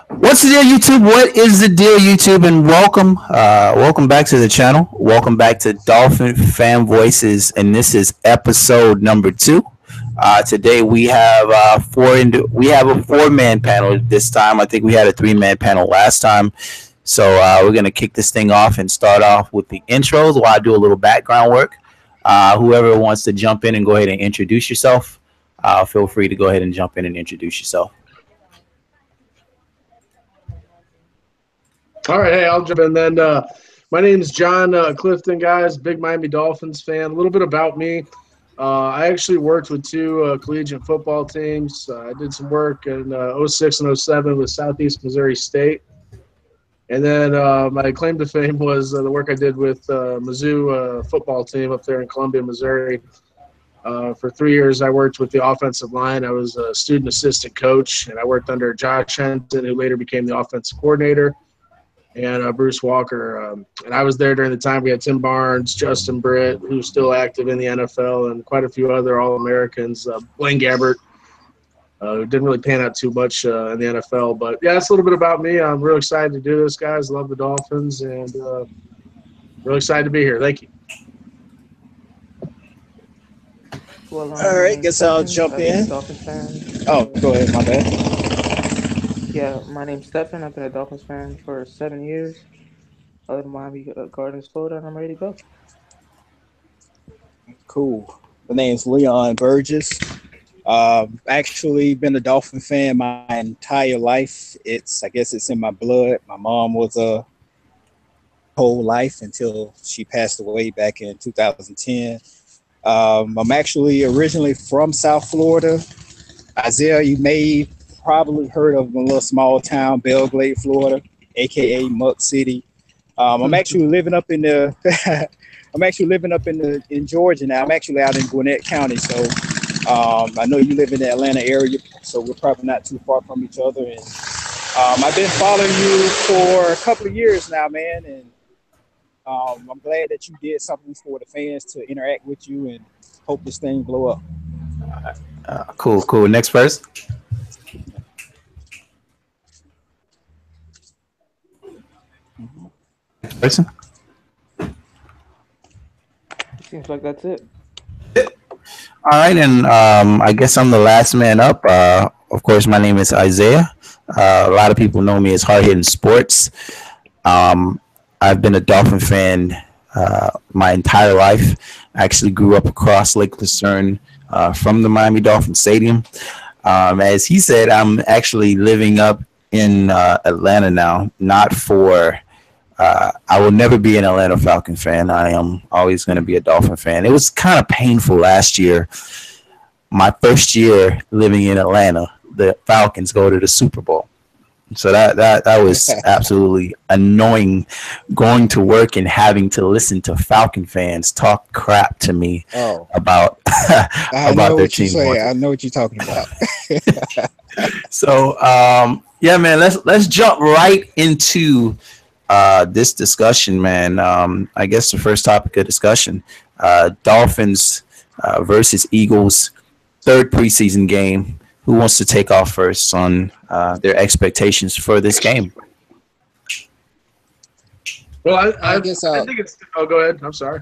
What's the deal, YouTube? What is the deal, YouTube? And welcome back to the channel. Welcome back to Dolphin Fan Voices, and this is episode number 2. Today we have we have a 4-man panel this time. I think we had a 3-man panel last time. So we're gonna kick this thing off and start off with the intros while I do a little background work. Whoever wants to jump in and go ahead and introduce yourself, feel free to go ahead and jump in and introduce yourself. All right, hey, I'll jump in then. My name is John Clifton, guys. Big Miami Dolphins fan. A little bit about me. I actually worked with two collegiate football teams. I did some work in '06 and '07 with Southeast Missouri State. And then my claim to fame was the work I did with Mizzou football team up there in Columbia, Missouri. For 3 years, I worked with the offensive line. I was a student assistant coach, and I worked under Josh Henson, who later became the offensive coordinator, and Bruce Walker. And I was there during the time we had Tim Barnes, Justin Britt, who's still active in the NFL, and quite a few other All-Americans. Blaine Gabbert, who didn't really pan out too much in the NFL. But, yeah, that's a little bit about me. I'm real excited to do this, guys. Love the Dolphins, and really excited to be here. Thank you. Well, all right, guess I'll jump in. Dolphins fan. Oh, go ahead, my bad. Yeah, my name's Stefan. I've been a Dolphins fan for 7 years. I live in Miami Gardens, Florida, and I'm ready to go. Cool. My name's Leon Burgess. Actually been a Dolphin fan my entire life. I guess it's in my blood. My mom was a whole life until she passed away back in 2010. I'm actually originally from South Florida. Isaiah, you may probably heard of a little small town, Belgrade, Florida, aka Muck City. I'm actually living up in in Georgia now. I'm actually out in Gwinnett County, so I know you live in the Atlanta area, so we're probably not too far from each other. And I've been following you for a couple of years now, man, and I'm glad that you did something for the fans to interact with you, and hope this thing blow up. Cool. Next person. Person. Seems like that's it. All right, and I guess I'm the last man up. Of course, my name is Isaiah. A lot of people know me as Hard Hitting Sports. I've been a Dolphin fan my entire life. I actually grew up across Lake Lucerne from the Miami Dolphin Stadium. As he said, I'm actually living up in Atlanta now, not for I will never be an Atlanta Falcon fan. I am always going to be a Dolphin fan. It was kind of painful last year. My first year living in Atlanta, the Falcons go to the Super Bowl. So that was absolutely annoying, going to work and having to listen to Falcon fans talk crap to me about their team. I know what you're talking about. So yeah, man, let's jump right into this discussion, man. I guess the first topic of discussion, Dolphins versus Eagles, third preseason game. Who wants to take off first on their expectations for this game? Well, I think it's. Oh, go ahead. I'm sorry.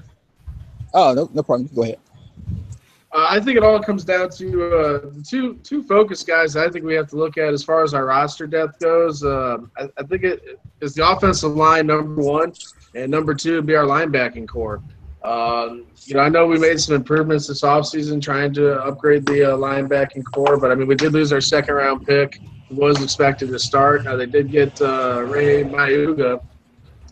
Oh, no problem. Go ahead. I think it all comes down to two focus guys I think we have to look at as far as our roster depth goes. I think it is the offensive line, number one, and number two would be our linebacking core. I know we made some improvements this offseason trying to upgrade the linebacking core, but, I mean, we did lose our second-round pick. Who was expected to start. Now, they did get Ray Mayuga.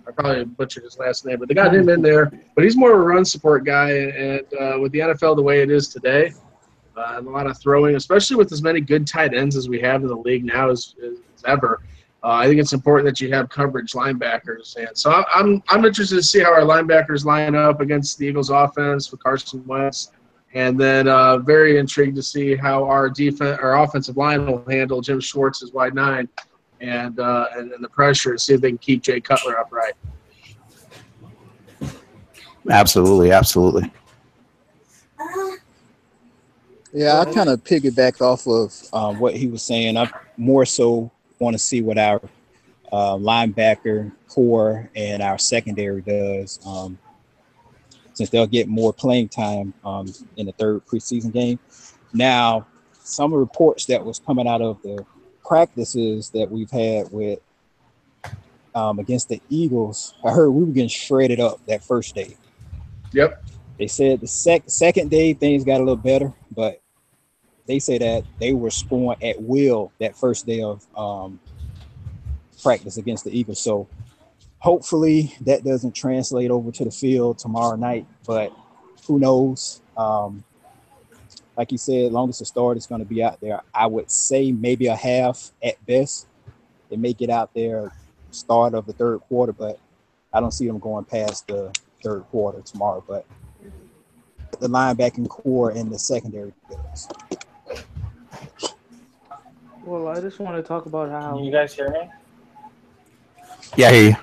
I probably butchered his last name, but they got him in there. But he's more of a run support guy, and with the NFL the way it is today, and a lot of throwing, especially with as many good tight ends as we have in the league now as ever, I think it's important that you have coverage linebackers. And so I'm interested to see how our linebackers line up against the Eagles offense with Carson Wentz. And then very intrigued to see how our offensive line will handle Jim Schwartz's wide nine and the pressure, and see if they can keep Jay Cutler upright. Absolutely. Yeah, I kind of piggybacked off of what he was saying. I'm more so want to see what our linebacker core and our secondary does, since they'll get more playing time in the third preseason game. Now, some reports that was coming out of the practices that we've had with against the Eagles, I heard we were getting shredded up that first day. Yep. They said the second day things got a little better, but they say that they were scoring at will that first day of practice against the Eagles. So hopefully that doesn't translate over to the field tomorrow night, but who knows? Like you said, long as the start is going to be out there, I would say maybe a half at best. They may get out there start of the third quarter, but I don't see them going past the third quarter tomorrow. But the linebacking core and the secondary does. Well, I just want to talk about Can you how. guys hear me? Yeah, I hear you.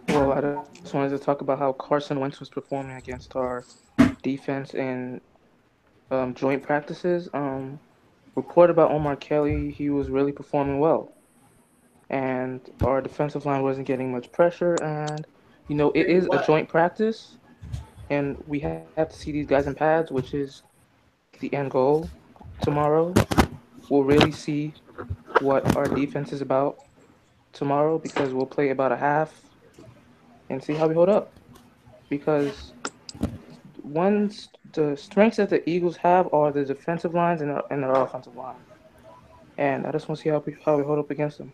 Well, I just wanted to talk about how Carson Wentz was performing against our defense in joint practices. Report about Omar Kelly, he was really performing well, and our defensive line wasn't getting much pressure. And it is a joint practice, and we have to see these guys in pads, which is the end goal tomorrow. We'll really see what our defense is about tomorrow because we'll play about a half and see how we hold up. Because the strengths that the Eagles have are the defensive lines and their offensive line, and I just want to see how we hold up against them.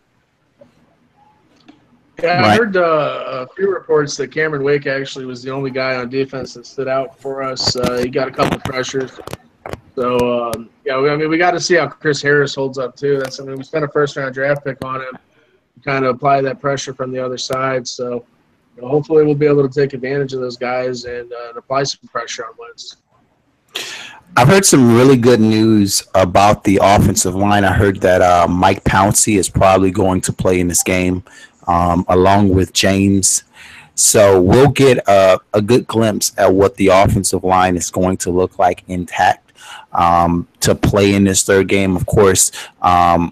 Yeah, I Right. heard a few reports that Cameron Wake actually was the only guy on defense that stood out for us. He got a couple pressures. So, yeah, I mean, we got to see how Chris Harris holds up, too. I mean, we spent a first-round draft pick on him, kind of apply that pressure from the other side. So, hopefully we'll be able to take advantage of those guys and apply some pressure on Wentz. I've heard some really good news about the offensive line. I heard that Mike Pouncey is probably going to play in this game, along with James. So we'll get a good glimpse at what the offensive line is going to look like intact to play in this third game. Of course,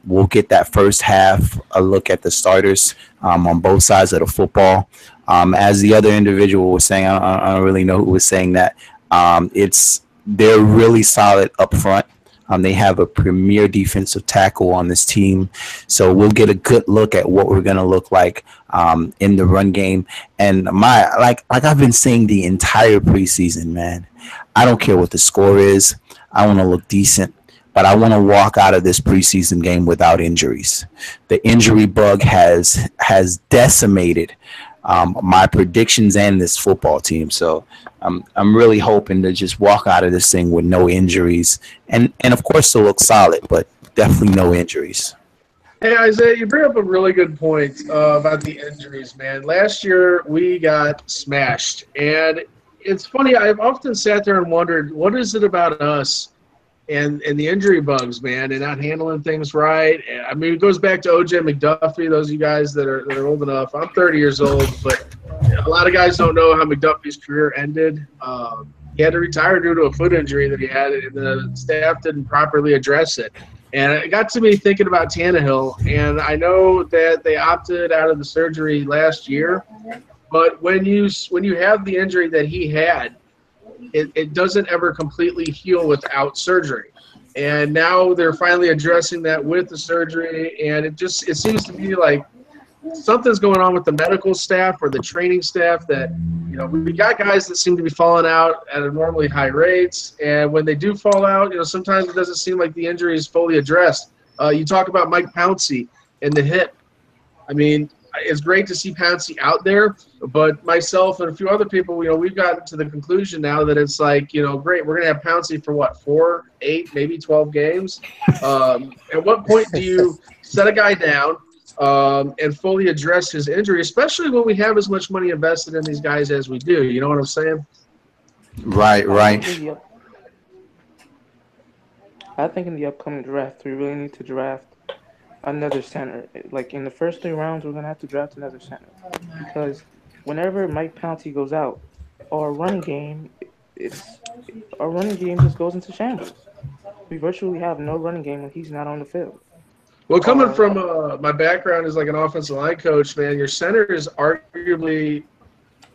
we'll get that first half, a look at the starters on both sides of the football. As the other individual was saying, I don't really know who was saying that. They're really solid up front. They have a premier defensive tackle on this team, so we'll get a good look at what we're going to look like in the run game. And like I've been saying the entire preseason, man, I don't care what the score is. I want to look decent, but I want to walk out of this preseason game without injuries. The injury bug has decimated my predictions and this football team. So I'm really hoping to just walk out of this thing with no injuries and of course to look solid, but definitely no injuries. Hey, Isaiah, you bring up a really good point about the injuries, man. Last year, we got smashed. And it's funny, I've often sat there and wondered, what is it about us and the injury bugs, man, and not handling things right? And, I mean, it goes back to O.J. McDuffie, those of you guys that are old enough. I'm 30 years old, but a lot of guys don't know how McDuffie's career ended. He had to retire due to a foot injury that he had, and the staff didn't properly address it. And it got to me thinking about Tannehill, and I know that they opted out of the surgery last year, but when you have the injury that he had, it doesn't ever completely heal without surgery. And now they're finally addressing that with the surgery, and it seems to be like something's going on with the medical staff or the training staff that, we got guys that seem to be falling out at abnormally high rates. And when they do fall out, sometimes it doesn't seem like the injury is fully addressed. You talk about Mike Pouncey and the hip. I mean, it's great to see Pouncey out there, but myself and a few other people, we've gotten to the conclusion now that it's like, great, we're going to have Pouncey for what, 4, 8, maybe 12 games? At what point do you set a guy down and fully address his injury, especially when we have as much money invested in these guys as we do? You know what I'm saying? Right, I think right. I think in the upcoming draft, we really need to draft another center. Like in the first 3 rounds, we're gonna have to draft another center because whenever Mike Pouncey goes out, our running game, it's our running game just goes into shambles. we virtually have no running game when he's not on the field. Well, coming Or from my background as like an offensive line coach, man, your center is arguably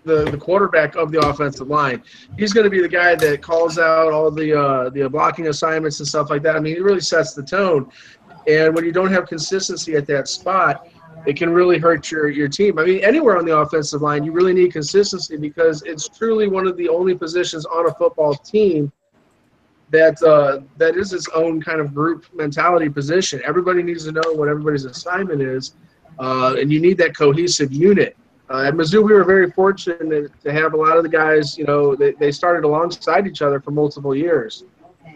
the quarterback of the offensive line. He's going to be the guy that calls out all the blocking assignments and stuff like that. I mean, he really sets the tone. And when you don't have consistency at that spot, it can really hurt your team. I mean, anywhere on the offensive line, you really need consistency because it's truly one of the only positions on a football team that is its own kind of group mentality position. Everybody needs to know what everybody's assignment is, and you need that cohesive unit. At Mizzou, we were very fortunate to have a lot of the guys, they started alongside each other for multiple years.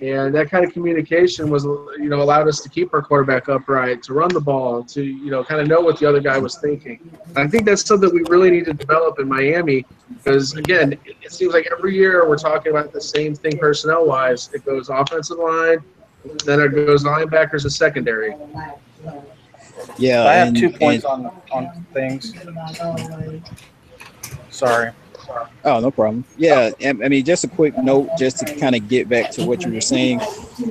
And that kind of communication was, allowed us to keep our quarterback upright, to run the ball, to, kind of know what the other guy was thinking. And I think that's something we really need to develop in Miami because, again, it seems like every year we're talking about the same thing personnel-wise. It goes offensive line, then it goes linebackers and secondary. Yeah, I have 2 points on things. Sorry. Oh, no problem. Yeah, I mean, just a quick note, just to kind of get back to what you were saying,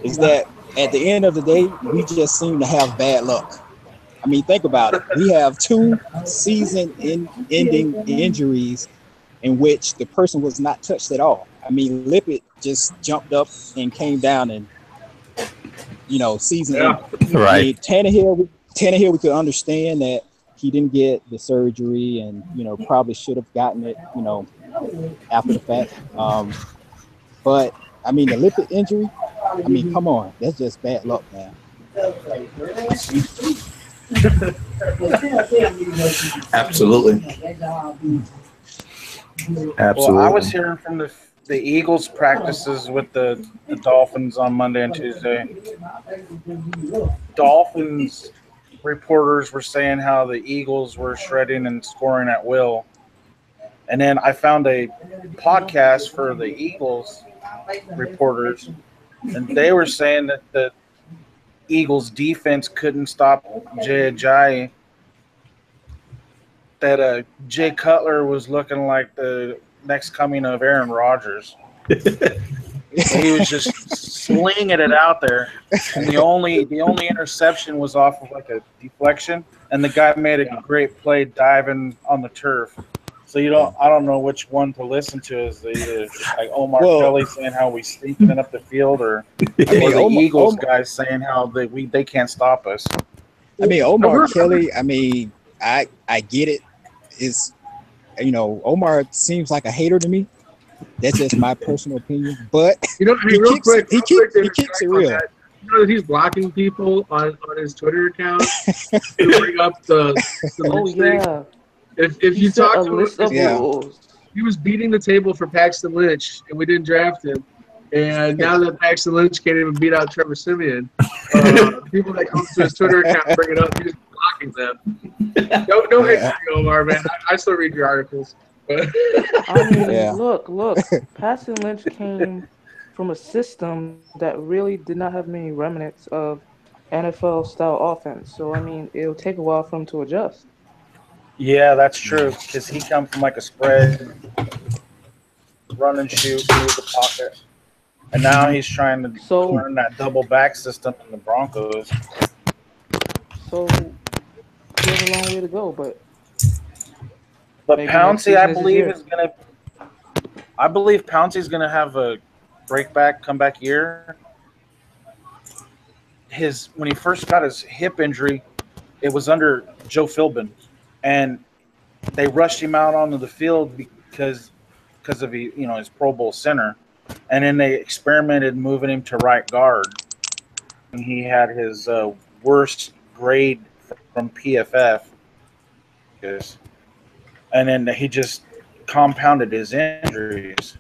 is that at the end of the day, we just seem to have bad luck. I mean, think about it. We have 2 season-ending injuries in which the person was not touched at all. I mean, Lippett just jumped up and came down and, season ending. Right. I mean, Tannehill, we could understand that he didn't get the surgery and, probably should have gotten it, after the fact. But, I mean, the Lippett injury, I mean, come on. That's just bad luck, man. Absolutely. Well, I was hearing from the Eagles practices with the Dolphins on Monday and Tuesday. Dolphins reporters were saying how the Eagles were shredding and scoring at will. And then I found a podcast for the Eagles reporters, and they were saying that the Eagles defense couldn't stop Jay Ajayi, that Jay Cutler was looking like the next coming of Aaron Rodgers. He was just slinging it out there, and the only interception was off of like a deflection, and the guy made a great play diving on the turf. So I don't know which one to listen to. Is either like Omar Kelly saying how we stinking it up the field, or the Eagles guys saying how they can't stop us. I mean, Omar Kelly. I mean, I get it. Is Omar seems like a hater to me. That's just my personal opinion. But he kicks it real. That. You know that he's blocking people on his Twitter account to bring up the yeah. If you talk to him, rules. He was beating the table for Paxton Lynch, and we didn't draft him. And now that Paxton Lynch can't even beat out Trevor Siemian, people that come to his Twitter account bring it up, he's blocking them. No hate for you, Omar, man. I still read your articles. I mean, look. Paxton Lynch came from a system that really did not have many remnants of NFL-style offense. So, I mean, it'll take a while for him to adjust. Yeah, that's true, because he come from like a spread, run and shoot, move the pocket. And now he's trying to learn that double back system in the Broncos. So, he has a long way to go, but Pouncey, I believe Pouncey's gonna have a comeback year. When he first got his hip injury, it was under Joe Philbin, and they rushed him out onto the field because of his Pro Bowl center, and then they experimented moving him to right guard, and he had his worst grade from PFF. And then he just compounded his injuries.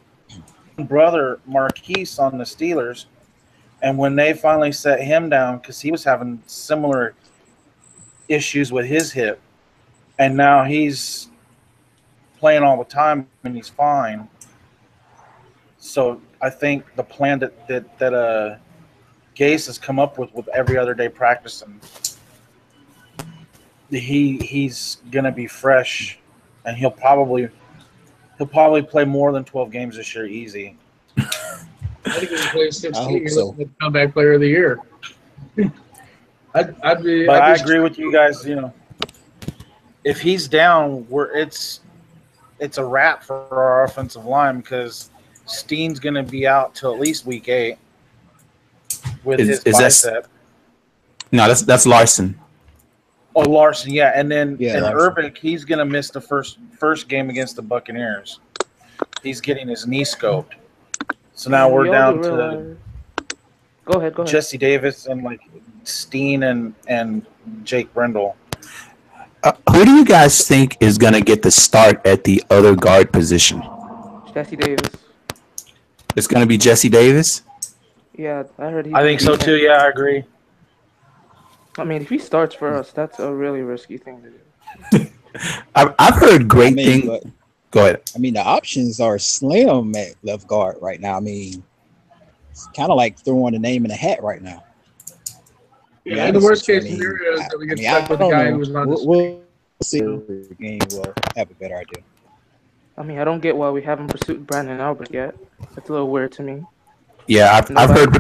Brother Marquise on the Steelers, and when they finally set him down, because he was having similar issues with his hip, and now he's playing all the time and he's fine. So I think the plan that Gase has come up with every other day practicing, he's gonna be fresh. And he'll probably play more than 12 games this year, easy. I think if he plays I 16, hope he's so. the comeback player of the year. But I I'd agree with you guys. If he's down, it's a wrap for our offensive line because Steen's going to be out till at least week 8 with his Is that bicep. no? That's Larson. Oh, Larson, yeah, and then Yeah, and Larson. Urbic, he's going to miss the first game against the Buccaneers. He's getting his knee scoped. So now we're We all do down to realize. Go ahead. Jesse Davis and like Steen and Jake Brendel. Who do you guys think is going to get the start at the other guard position? Jesse Davis. It's going to be Jesse Davis. Yeah, I heard he's I gonna think so be. too. Yeah, I agree. I mean, if he starts for us, that's a really risky thing to do. I've heard great things. But Go ahead. the options are slim at left guard right now. It's kind of like throwing a name in a hat right now. Yeah, in the worst case scenario is that we get stuck with the guy who was on the We'll see. The game will have a better idea. I mean, I don't get why we haven't pursued Brandon Albert yet. That's a little weird to me. Yeah, I've heard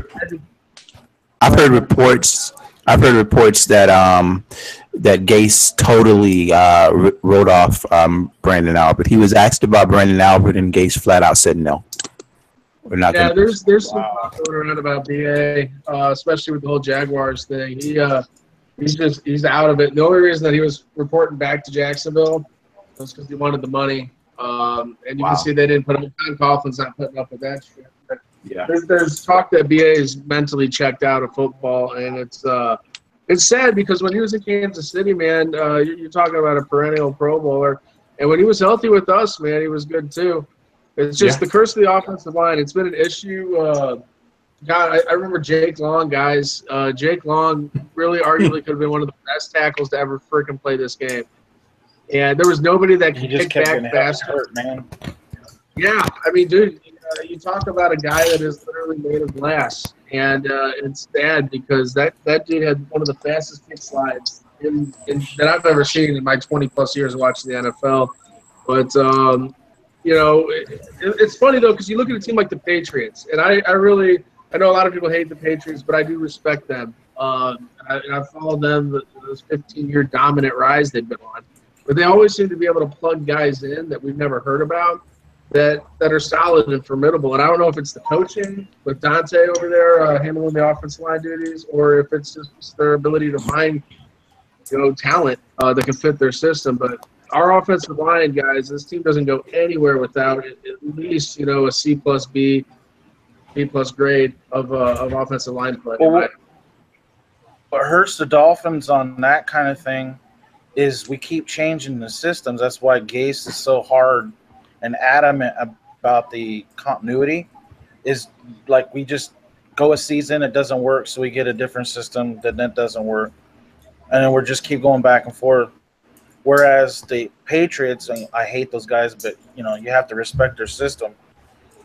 reports. I've heard reports that that Gase totally wrote off Brandon Albert. He was asked about Brandon Albert, and Gase flat out said no. We're not. Yeah, gonna there's some talk going around about BA, especially with the whole Jaguars thing. He's out of it. The only reason that he was reporting back to Jacksonville was because he wanted the money. And you can see they didn't put up. Tom Coughlin's not putting up with that shit. But Yeah. There's talk that BA is mentally checked out of football, and it's sad because when he was in Kansas City, man, you're talking about a perennial Pro Bowler, and when he was healthy with us, man, he was good too. It's just the curse of the offensive line. It's been an issue. God, I remember Jake Long, guys. Jake Long really arguably could have been one of the best tackles to ever freaking play this game. And there was nobody that could kick back faster. Hurt, man. Yeah, I mean, dude, you talk about a guy that is literally made of glass, and it's sad because that dude had one of the fastest kick slides that I've ever seen in my 20-plus years watching the NFL. But it's funny though because you look at a team like the Patriots, and I know a lot of people hate the Patriots, but I do respect them. I've followed them this 15-year dominant rise they've been on. But they always seem to be able to plug guys in that we've never heard about that are solid and formidable. And I don't know if it's the coaching with Dante over there handling the offensive line duties, or if it's just their ability to find, talent that can fit their system. But our offensive line, guys, this team doesn't go anywhere without at least, a C plus B plus grade of offensive line play. Well, what hurts the Dolphins on that kind of thing is we keep changing the systems. That's why Gase is so hard and adamant about the continuity. Is like we just go a season, it doesn't work, so we get a different system, then that doesn't work. And then we're just keep going back and forth. Whereas the Patriots, and I hate those guys, but you have to respect their system.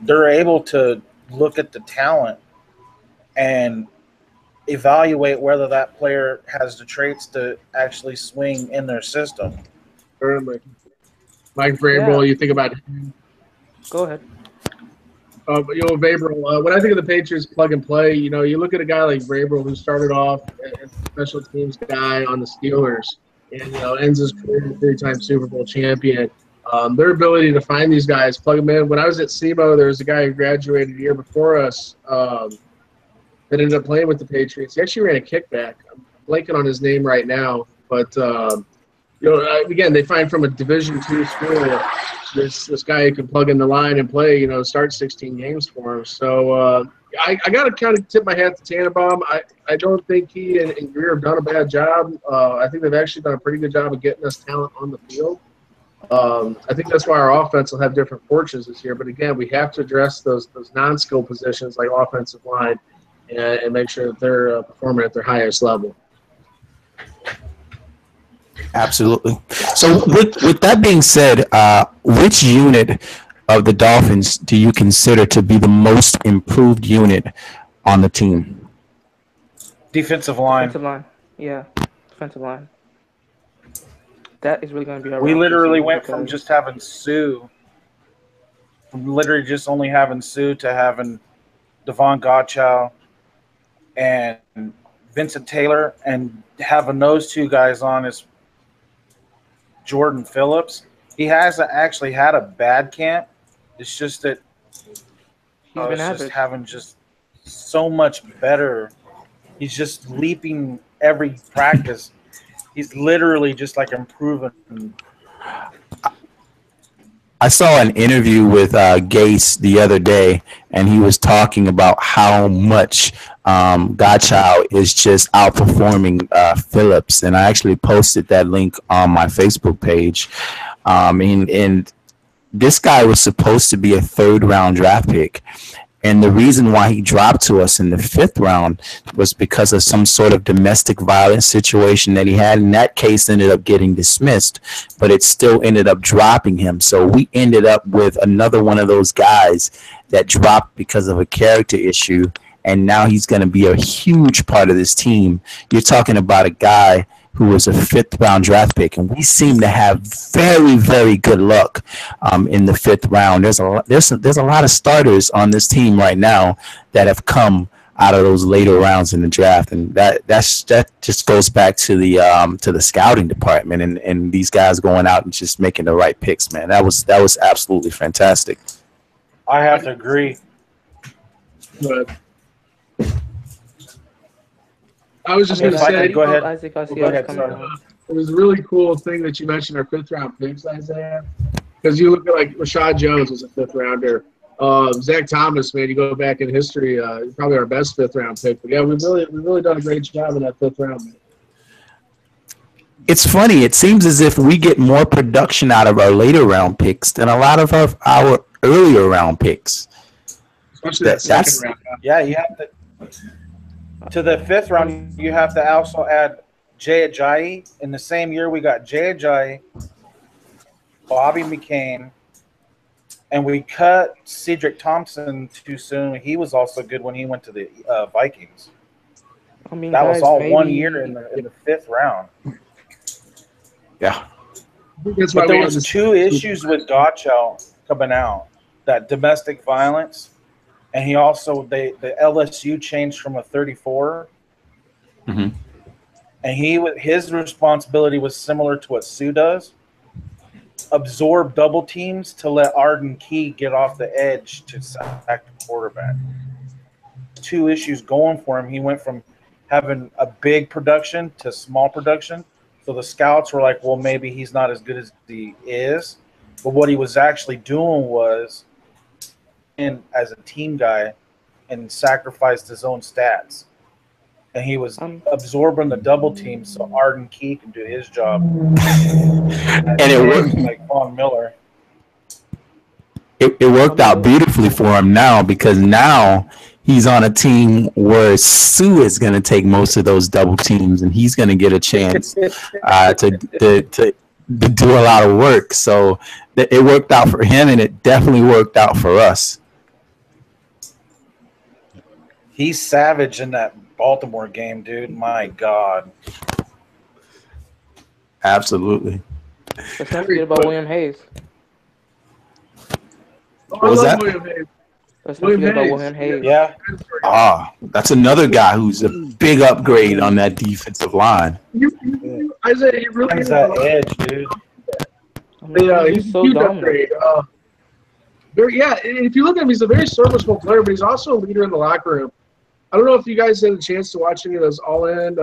They're able to look at the talent and evaluate whether that player has the traits to actually swing in their system. Mike Vrabel, you think about him. Go ahead. Vrabel, when I think of the Patriots plug and play, you look at a guy like Vrabel who started off as a special teams guy on the Steelers and, ends his career as a three-time Super Bowl champion. Their ability to find these guys, plug them in. When I was at SEMO, there was a guy who graduated a year before us that ended up playing with the Patriots. He actually ran a kickback. I'm blanking on his name right now, but again, they find from a Division II school this guy who can plug in the line and play. Start 16 games for him. So I got to kind of tip my hat to Tannenbaum. I don't think he and Greer have done a bad job. I think they've actually done a pretty good job of getting us talent on the field. I think that's why our offense will have different fortunes this year. But again, we have to address those non-skill positions like offensive line and make sure that they're performing at their highest level. Absolutely. So with that being said, which unit of the Dolphins do you consider to be the most improved unit on the team? Defensive line. Defensive line. Yeah, defensive line. That is really going to be our. We literally went from just having Sue, from literally just only having Sue to having Devon Godchow, and Vincent Taylor, and having those two guys on is Jordan Phillips. He hasn't actually had a bad camp. It's just that He's been it's just average. having just so much better. He's just leaping every practice. He's literally just like improving. I saw an interview with Gase the other day, and he was talking about how much Godchild is just outperforming Phillips. And I actually posted that link on my Facebook page. And this guy was supposed to be a third round draft pick. And the reason why he dropped to us in the fifth round was because of some sort of domestic violence situation that he had. In that case, ended up getting dismissed, but it still ended up dropping him. So we ended up with another one of those guys that dropped because of a character issue. And now he's going to be a huge part of this team. You're talking about a guy who was a fifth round draft pick, and we seem to have very, very good luck in the fifth round. There's a lot of starters on this team right now that have come out of those later rounds in the draft, and that just goes back to the scouting department and these guys going out and just making the right picks. Man, that was absolutely fantastic. I have to agree. But I was just going to say, go ahead. Isaac, I see Go ahead, coming sorry. on. it was a really cool thing that you mentioned our fifth round picks, Isaiah. Because you look at like Rashad Jones was a fifth rounder. Zach Thomas, man, you go back in history, probably our best fifth round pick. But yeah, we've really done a great job in that fifth round, man. It's funny. It seems as if we get more production out of our later round picks than a lot of our earlier round picks. Especially that second round. Yeah, you have to the fifth round. You have to also add Jay Ajayi. In the same year, we got Jay Ajayi, Bobby McCain, and we cut Cedric Thompson too soon. He was also good when he went to the Vikings. I mean, That was guys, all maybe, 1 year in the fifth round. Yeah. That's why But there we was have two issues with Godchow coming out: that domestic violence, and he also the LSU changed from a 34, Mm-hmm. and his responsibility was similar to what Sue does: absorb double teams to let Arden Key get off the edge to sack the quarterback. Two issues going for him. He went from having a big production to small production. So the scouts were like, well, maybe he's not as good as he is. But what he was actually doing was, and as a team guy, and sacrificed his own stats. And he was absorbing the double team so Arden Key can do his job. And it worked. Like Von Miller. It worked out beautifully for him now, because now he's on a team where Sue is going to take most of those double teams, and he's going to get a chance to do a lot of work. So it worked out for him, and it definitely worked out for us. He's savage in that Baltimore game, dude. My God. Absolutely. Let's not forget about William Hayes. What was that? William Hayes. Let's not forget about William Hayes. Yeah. That's another guy who's a big upgrade on that defensive line. Isaiah, he really He's that edge, dude. I mean, Yeah, he's so huge dominant. upgrade. If you look at him, he's a very serviceable player, but he's also a leader in the locker room. I don't know if you guys had a chance to watch any of those all-in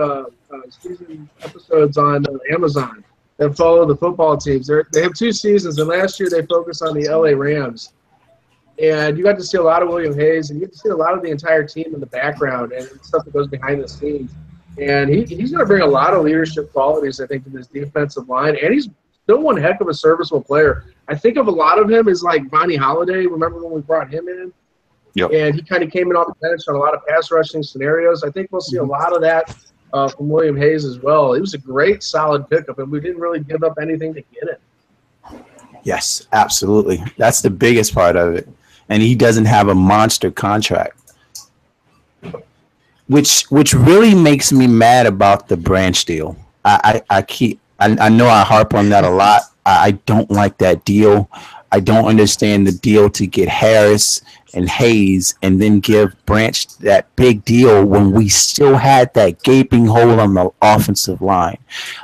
season episodes on Amazon that follow the football teams. They have 2 seasons, and last year they focused on the LA Rams. And you got to see a lot of William Hayes, and you get to see a lot of the entire team in the background and stuff that goes behind the scenes. And he's going to bring a lot of leadership qualities, I think, to this defensive line. And he's still one heck of a serviceable player. I think of a lot of him as like Vonnie Holliday. Remember when we brought him in? Yep. And he kind of came in off the bench on a lot of pass rushing scenarios. I think we'll see a lot of that from William Hayes as well. He was a great, solid pickup, and we didn't really give up anything to get it. Yes, absolutely. That's the biggest part of it. And he doesn't have a monster contract, which really makes me mad about the Branch deal. I know I harp on that a lot. I don't like that deal. I don't understand the deal to get Harris and Hayes and then give Branch that big deal when we still had that gaping hole on the offensive line.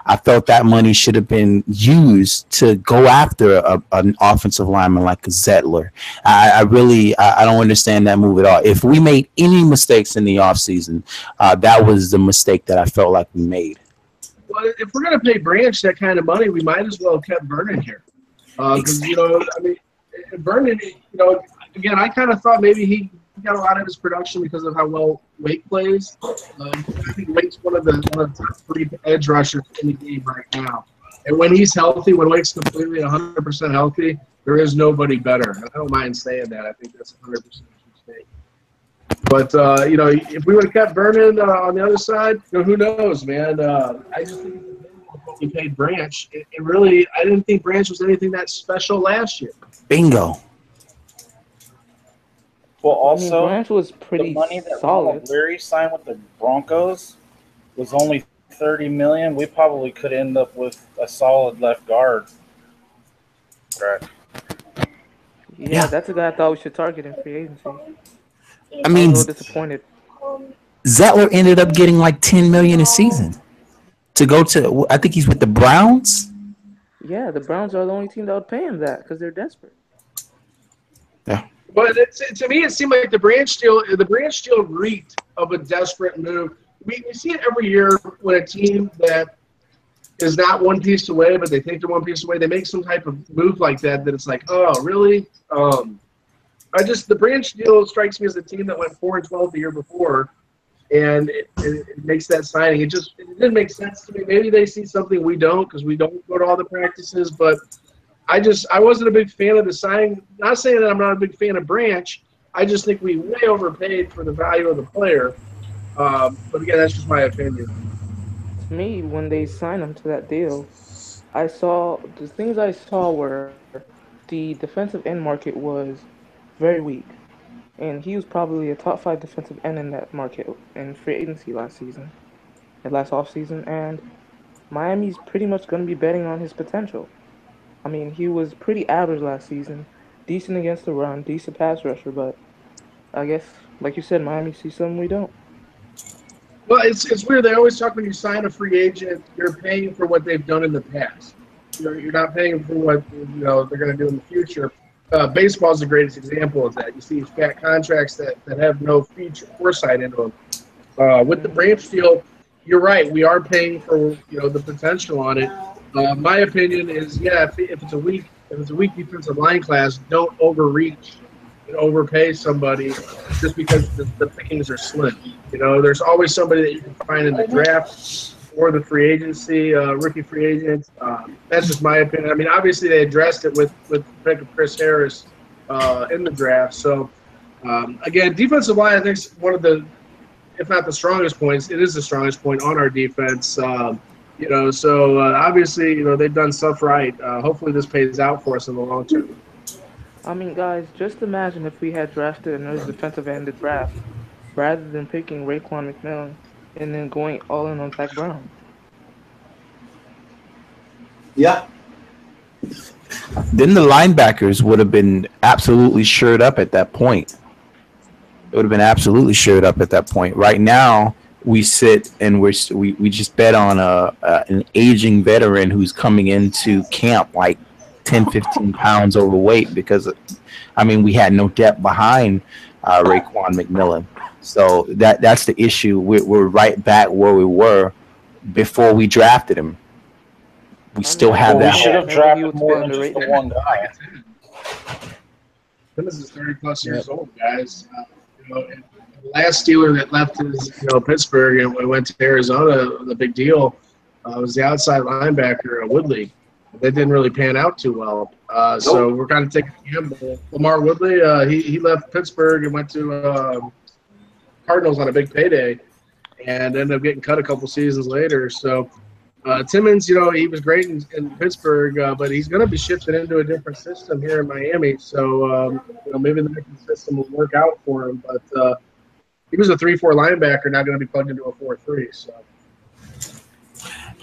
I felt that money should have been used to go after an offensive lineman like a Zettler. I don't understand that move at all. If we made any mistakes in the offseason, that was the mistake that I felt like we made. Well, if we're going to pay Branch that kind of money, we might as well have kept Vernon here. Because, Vernon, again, I kind of thought maybe he got a lot of his production because of how well Wake plays. I think Wake's one of the top 3 edge rushers in the game right now. And when he's healthy, when Wake's completely 100% healthy, there is nobody better. I don't mind saying that. I think that's 100% mistake. But, if we would have kept Vernon on the other side, who knows, man. I just think we paid Branch. And really, I didn't think Branch was anything that special last year. Bingo. Well, also, Branch was pretty the money that solid. Ronald Leary signed with the Broncos was only $30 million. We probably could end up with a solid left guard. Right. Yeah, that's a guy I thought we should target in free agency. I mean, I'm a little disappointed. Zettler ended up getting like $10 million a season to go to. I think he's with the Browns. Yeah, the Browns are the only team that would pay him that because they're desperate. Yeah. But to me, it seemed like the Branch deal reeked of a desperate move. We see it every year when a team that is not one piece away, but they think they're one piece away, they make some type of move like that it's like, oh, really? The Branch deal strikes me as a team that went 4-12 the year before, and it makes that signing. It didn't make sense to me. Maybe they see something we don't because we don't go to all the practices, but I wasn't a big fan of the signing. Not saying that I'm not a big fan of Branch. I just think we way overpaid for the value of the player. But again, that's just my opinion. To me, when they signed him to that deal, the things I saw were the defensive end market was very weak. And he was probably a top 5 defensive end in that market in free agency last offseason. And Miami's pretty much going to be betting on his potential. I mean, he was pretty average last season, decent against the run, decent pass rusher, but I guess, like you said, Miami sees something we don't. Well, it's weird. They always talk when you sign a free agent, you're paying for what they've done in the past. You're not paying for what they're going to do in the future. Baseball is the greatest example of that. You see these fat contracts that have no future foresight into them. With the Branch deal, you're right. We are paying for the potential on it. My opinion is, if it's a weak defensive line class, don't overreach and overpay somebody just because the pickings are slim. There's always somebody that you can find in the draft or the free agency, rookie free agents. That's just my opinion. I mean, obviously they addressed it with the pick of Chris Harris in the draft. So, again, defensive line, I think, is one of the, if not the strongest points, it is the strongest point on our defense. Obviously, they've done stuff right. Hopefully this pays out for us in the long term. I mean, guys, just imagine if we had drafted another defensive end in the draft rather than picking Raekwon McMillan and then going all in on Zach Brown. Yeah. Then the linebackers would have been absolutely shored up at that point. It would have been absolutely shored up at that point. Right now, we sit and we just bet on an aging veteran who's coming into camp like 10, 15 pounds overweight because, we had no depth behind Raekwon McMillan. So that's the issue. We're right back where we were before we drafted him. We still have that. We should have drafted more than just the one guy. This is 30-plus years old, guys. And the last Steeler that left his, Pittsburgh and went to Arizona, the big deal was the outside linebacker, Woodley. That didn't really pan out too well. So we're kind of taking a gamble. Lamar Woodley, he left Pittsburgh and went to Cardinals on a big payday and ended up getting cut a couple seasons later. So Timmons, he was great in Pittsburgh, but he's going to be shifted into a different system here in Miami. So, maybe the Michigan system will work out for him. But he was a 3-4 linebacker, not going to be plugged into a 4-3. So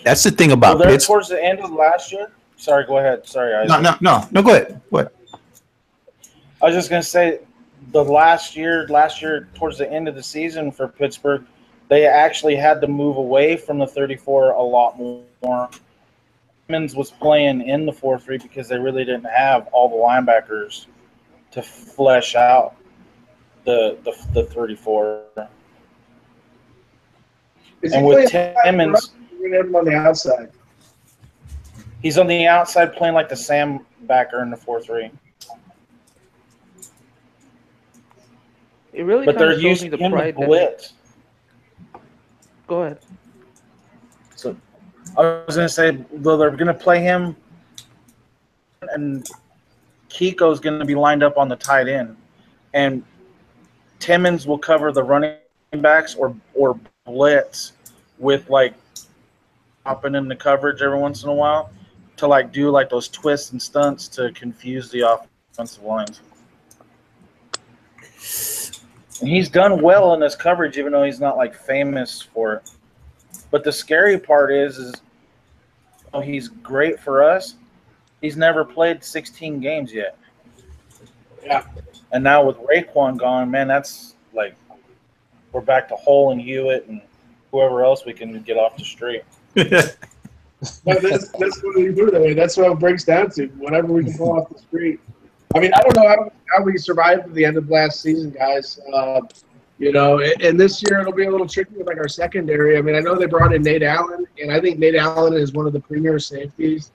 that's the thing about Pittsburgh. Towards the end of last year. Sorry, go ahead. Sorry, No, go ahead. What? I was just gonna say, last year, towards the end of the season for Pittsburgh, they actually had to move away from the 34 a lot more. Simmons was playing in the 4-3 because they really didn't have all the linebackers to flesh out the 34. Is And he with playing Timmons, we're gonna have him on the outside? he's on the outside playing like the Sam backer in the 4-3. It really But kind they're of shows me using the him to pride that. blitz. Go ahead. So I was going to say, though, they're going to play him, and Kiko's going to be lined up on the tight end, and Timmons will cover the running backs or blitz with like hopping in the coverage every once in a while to like do like those twists and stunts to confuse the offensive lines. And he's done well in his coverage, even though he's not like famous for it. But the scary part is he's great for us. He's never played 16 games yet. Yeah. And now with Raekwon gone, man, that's like we're back to Hole and Hewitt and whoever else we can get off the street. No, that's what we do that way. That's what it breaks down to. Whatever we can pull off the street. I mean, I don't know how we survived at the end of last season, guys. And this year it'll be a little tricky with like our secondary. I mean, I know they brought in Nate Allen, and I think Nate Allen is one of the premier safeties.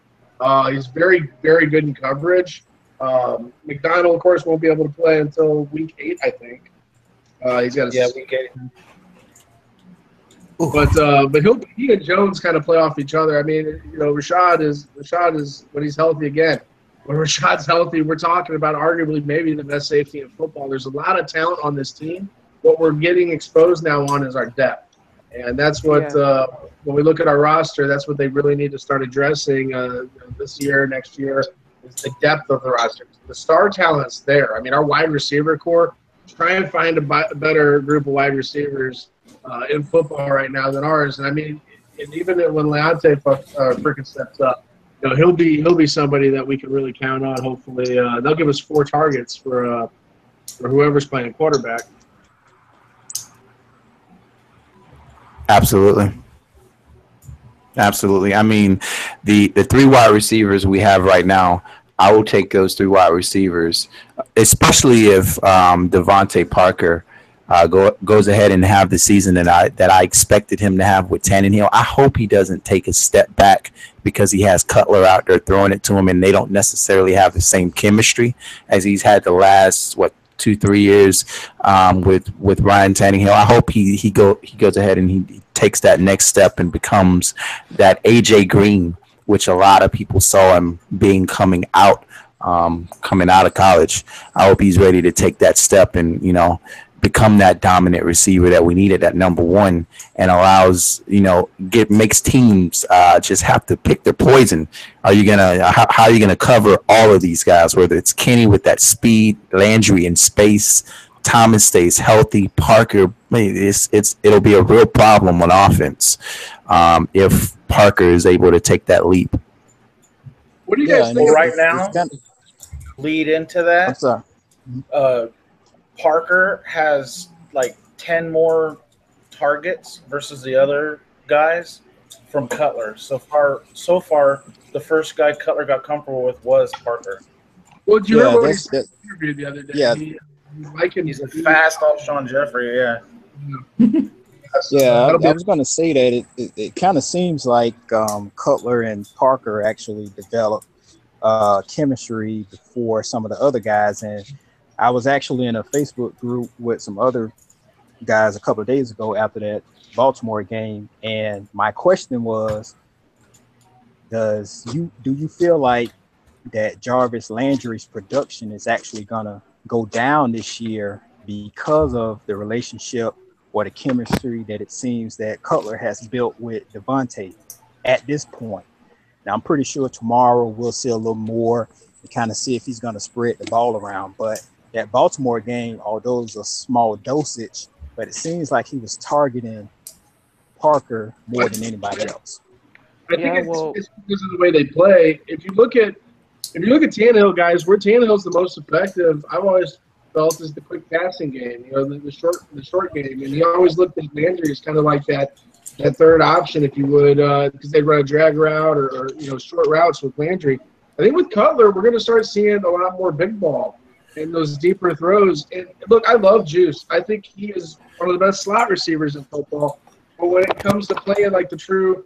He's very, very good in coverage. McDonald, of course, won't be able to play until week 8, I think. He's got week 8. But he and Jones kind of play off each other. I mean, Rashad is when he's healthy again. When Rashad's healthy, we're talking about arguably maybe the best safety in football. There's a lot of talent on this team. What we're getting exposed now on is our depth, and that's what when we look at our roster, that's what they really need to start addressing this year, next year, is the depth of the roster. The star talent's there. I mean, our wide receiver core. Try and find a better group of wide receivers in football right now than ours. And I mean, and even when Leonte freaking steps up, he'll be somebody that we can really count on. Hopefully, they'll give us 4 targets for whoever's playing quarterback. Absolutely. I mean, the 3 wide receivers we have right now, I will take those 3 wide receivers, especially if Devontae Parker goes ahead and have the season that I expected him to have with Tannehill. I hope he doesn't take a step back because he has Cutler out there throwing it to him, and they don't necessarily have the same chemistry as he's had the last 2-3 years with Ryan Tannehill. I hope he goes ahead and he takes that next step and becomes that AJ Green, which a lot of people saw him being coming out of college. I hope he's ready to take that step and become that dominant receiver that we needed at number 1, and allows makes teams just have to pick their poison. How are you gonna cover all of these guys, whether it's Kenny with that speed, Landry in space, Thomas stays healthy, Parker, it'll be a real problem on offense if Parker is able to take that leap. What do you guys think? Well, right now, lead into that. I'm sorry. Parker has like 10 more targets versus the other guys from Cutler. So far, the first guy Cutler got comfortable with was Parker. Well, do you remember what he said in the interview the other day? Yeah. He's a fast Alshon Jeffrey, yeah. Yeah, I was going to say that it kind of seems like Cutler and Parker actually developed chemistry before some of the other guys. And I was actually in a Facebook group with some other guys a couple of days ago after that Baltimore game. And my question was, do you feel like that Jarvis Landry's production is actually going to go down this year because of the relationship or the chemistry that it seems that Cutler has built with Devontae at this point? Now, I'm pretty sure tomorrow we'll see a little more to kind of see if he's going to spread the ball around. But that Baltimore game, although it was a small dosage, but it seems like he was targeting Parker more than anybody else. I think it's because of the way they play. If you look at if you look at Tannehill, guys, where Tannehill's the most effective, I've always felt is the quick passing game. The short game, and he always looked at Landry as kind of like that third option, if you would, because they'd run a drag route or short routes with Landry. I think with Cutler, we're going to start seeing a lot more big ball and those deeper throws. And look, I love Juice. I think he is one of the best slot receivers in football. But when it comes to playing like a true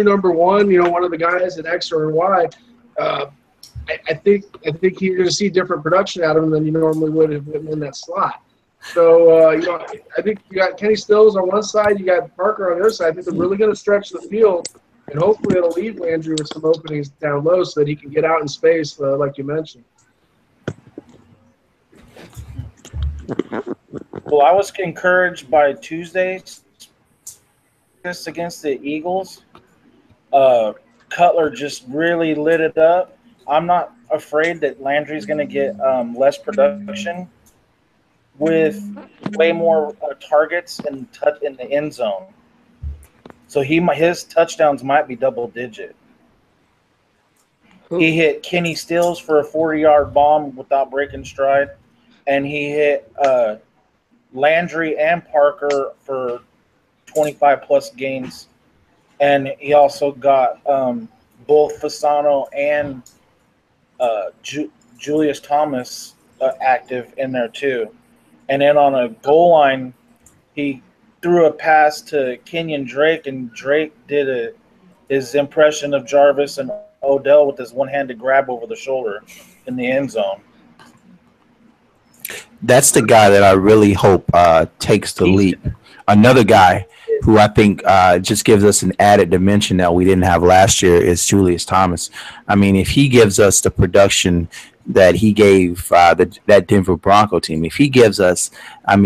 number one, one of the guys at X or Y, I think you're going to see different production out of him than you normally would have in that slot. So, I think you got Kenny Stills on one side, you got Parker on the other side. I think they're really going to stretch the field, and hopefully it'll leave Landry with some openings down low so that he can get out in space, like you mentioned. Well, I was encouraged by Tuesday's against the Eagles. Cutler just really lit it up. I'm not afraid that Landry's going to get less production with way more targets in the end zone. So his touchdowns might be double digit. He hit Kenny Stills for a 40-yard bomb without breaking stride, and he hit Landry and Parker for 25-plus gains. And he also got both Fasano and Julius Thomas active in there too. And then on a goal line, he threw a pass to Kenyon Drake, and Drake did his impression of Jarvis and Odell with his one-handed grab over the shoulder in the end zone. That's the guy that I really hope takes the leap. Another guy who I think just gives us an added dimension that we didn't have last year is Julius Thomas. I mean, if he gives us the production that he gave that Denver Bronco team, if he gives us, not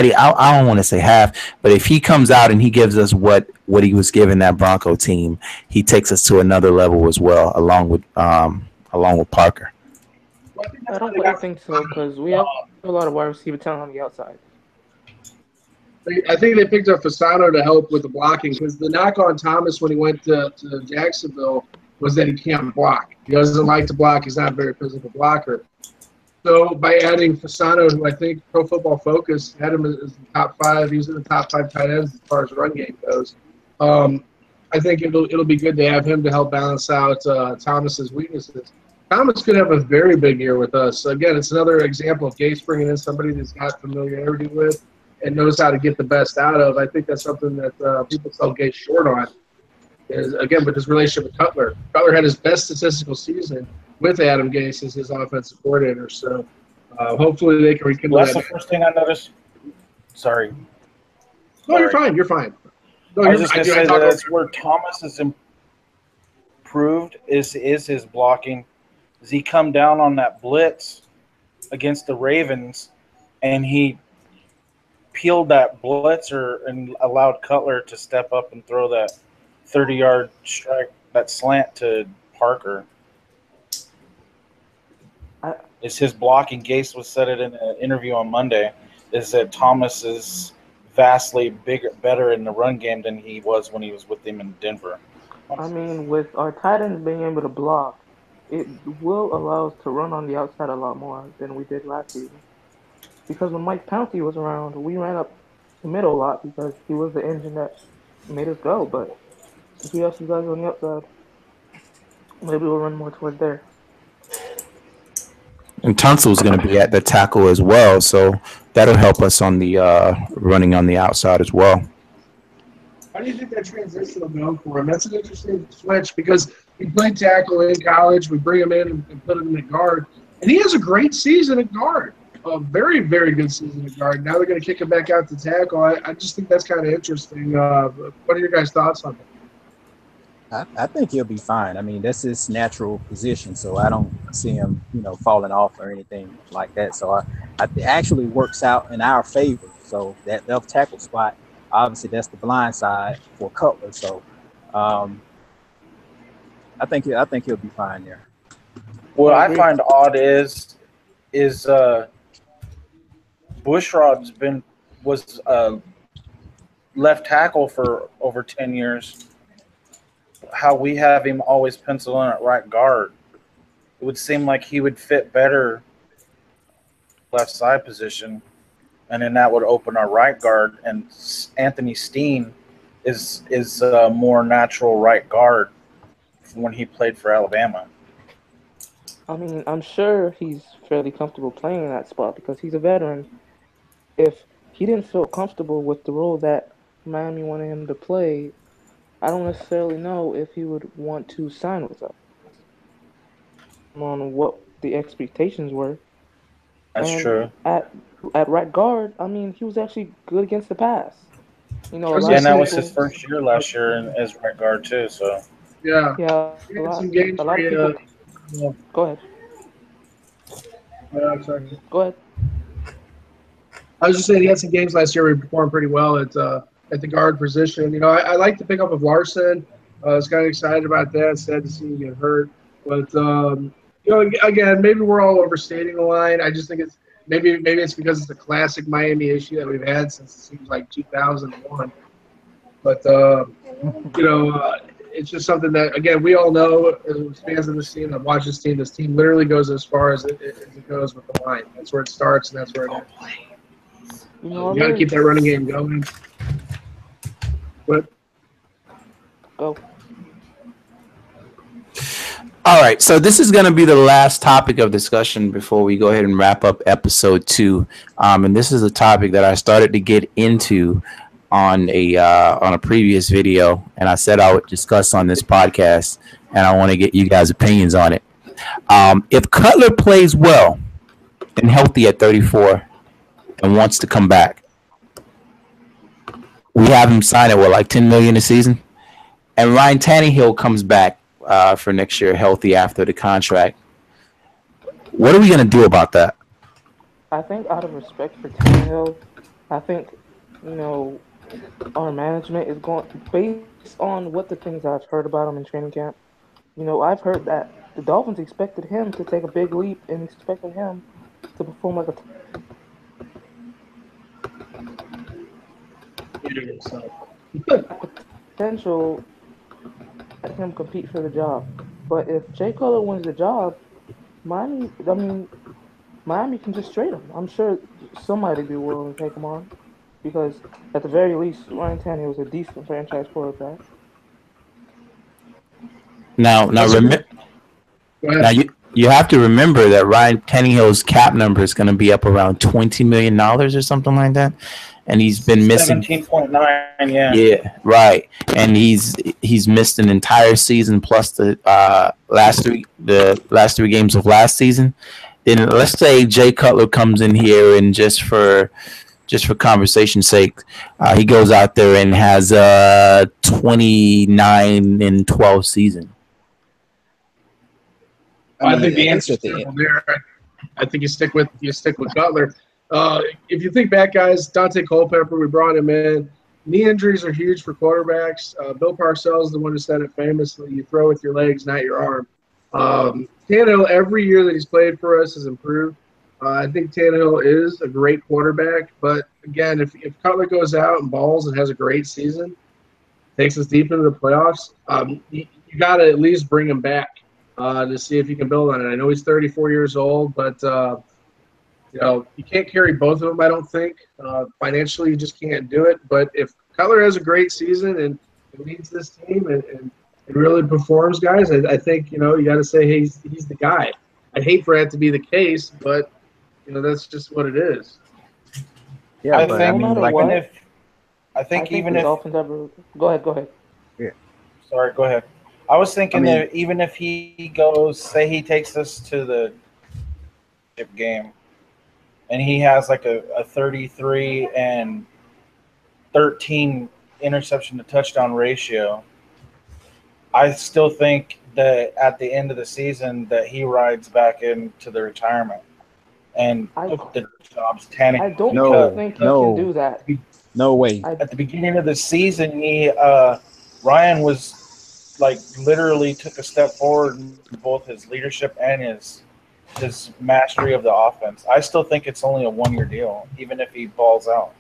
I don't want to say half, but if he comes out and he gives us what he was giving that Bronco team, he takes us to another level as well, along with Parker. I don't quite think so because we have a lot of wide receiver talent on the outside. I think they picked up Fasano to help with the blocking because the knock on Thomas when he went to Jacksonville was that he can't block. He doesn't like to block. He's not a very physical blocker. So by adding Fasano, who I think Pro Football Focus had him as the top 5, he's in the top 5 tight ends as far as run game goes. I think it'll be good to have him to help balance out Thomas's weaknesses. Thomas could have a very big year with us. Again, it's another example of Gates bringing in somebody that's got familiarity with and knows how to get the best out of. I think that's something that people sell Gates short on. Is again with his relationship with Cutler. Cutler had his best statistical season with Adam Gase as his offensive coordinator. So hopefully they can rekindle that's that. The first thing I noticed. Sorry. No, you're fine. You're fine. No, I was just going to say that's where Thomas is improved is his blocking. Does he come down on that blitz against the Ravens, and he peeled that blitzer and allowed Cutler to step up and throw that 30-yard strike, that slant to Parker. It's his blocking. Gase was said it in an interview on Monday, is that Thomas is vastly better in the run game than he was when he was with him in Denver. I mean, with our tight ends being able to block, it will allow us to run on the outside a lot more than we did last season. Because when Mike Pouncey was around, we ran up the middle a lot because he was the engine that made us go. But since we have some guys on the outside, maybe we'll run more towards there. And Tunsil's going to be at the tackle as well, so that'll help us on the running on the outside as well. How do you think that transition will go for him? That's an interesting switch because he played tackle in college. We bring him in and put him in guard. And he has a great season at guard. A very, very good season at guard. Now they're going to kick him back out to tackle. I just think that's kind of interesting. What are your guys' thoughts on that? I think he'll be fine. I mean, that's his natural position, so I don't see him, falling off or anything like that. So it actually works out in our favor. So that left tackle spot, obviously, that's the blind side for Cutler. So I think he'll be fine there. What I find odd is Bushrod's was left tackle for over 10 years. how we have him always pencil in at right guard, it would seem like he would fit better left side position, and then that would open our right guard. And Anthony Steen is a more natural right guard from when he played for Alabama. I mean, I'm sure he's fairly comfortable playing in that spot because he's a veteran. If he didn't feel comfortable with the role that Miami wanted him to play, I don't necessarily know if he would want to sign with us on what the expectations were. That's And true. at right guard, I mean, he was actually good against the pass. You know, I a was lot Yeah, gonna and of that say, was his people, first year last year as right guard too. So yeah, yeah, he had some games a where lot of he, people. well, Go ahead, I'm sorry. go ahead. I was just saying he had some games last year where he performed pretty well at the guard position. You know, I like the pickup of Larson. I was kind of excited about that. Sad to see him get hurt, but you know, again, maybe we're all overstating the line. I just think it's maybe it's because it's a classic Miami issue that we've had since it seems like 2001. But you know, it's just something that again we all know as fans of this team that watch this team. This team literally goes as far as it goes with the line. That's where it starts and that's where it ends. You know, a You got to very keep that running game going. But go. All right, so this is going to be the last topic of discussion before we go ahead and wrap up episode 2. And this is a topic that I started to get into on a previous video, and I said I would discuss on this podcast, and I want to get you guys' opinions on it. If Cutler plays well and healthy at 34 and wants to come back, we have him sign it with like $10 million a season, and Ryan Tannehill comes back for next year healthy after the contract. What are we going to do about that? I think out of respect for Tannehill, I think, you know, our management is going based on what the things I've heard about him in training camp. You know, I've heard that the Dolphins expected him to take a big leap and expected him to perform like a potential let him compete for the job. But if Jay Cutler wins the job, Miami can just trade him. I'm sure somebody be willing to take him on because at the very least, Ryan Tannehill was a decent franchise quarterback. Now, that's a good. Go now ahead. you have to remember that Ryan Tannehill's cap number is going to be up around $20 million or something like that, and he's been missing. 17.9, yeah. Yeah, right. And he's missed an entire season plus the last three games of last season. Then let's say Jay Cutler comes in here and just for conversation's sake, he goes out there and has a 29-12 season. I think the answer answer is there. I think you stick with Cutler. If you think back, guys, Dante Culpepper, we brought him in. Knee injuries are huge for quarterbacks. Bill Parcells is the one who said it famously: "You throw with your legs, not your arm." Tannehill, every year that he's played for us, has improved. I think Tannehill is a great quarterback, but again, if Cutler goes out and balls and has a great season, takes us deep into the playoffs, you got to at least bring him back to see if you can build on it. I know he's 34 years old, but you know, you can't carry both of them, I don't think. Financially, you just can't do it. But if Cutler has a great season and leads this team and really performs, guys, I think, you know, you got to say, hey, he's the guy. I'd hate for that to be the case, but, you know, that's just what it is. Yeah, I but think, I mean, matter like, what, I think even the if Dolphins ever go ahead. sorry, go ahead. I was thinking I mean- that even if he goes, say he takes us to the game, and he has like a 33 and 13 interception to touchdown ratio, I still think that at the end of the season that he rides back into the retirement and I the job's Tannehill. I don't No, think he no. can do that. No way. At the beginning of the season, Ryan was like literally took a step forward in both his leadership and his mastery of the offense. I still think it's only a 1-year deal, even if he balls out.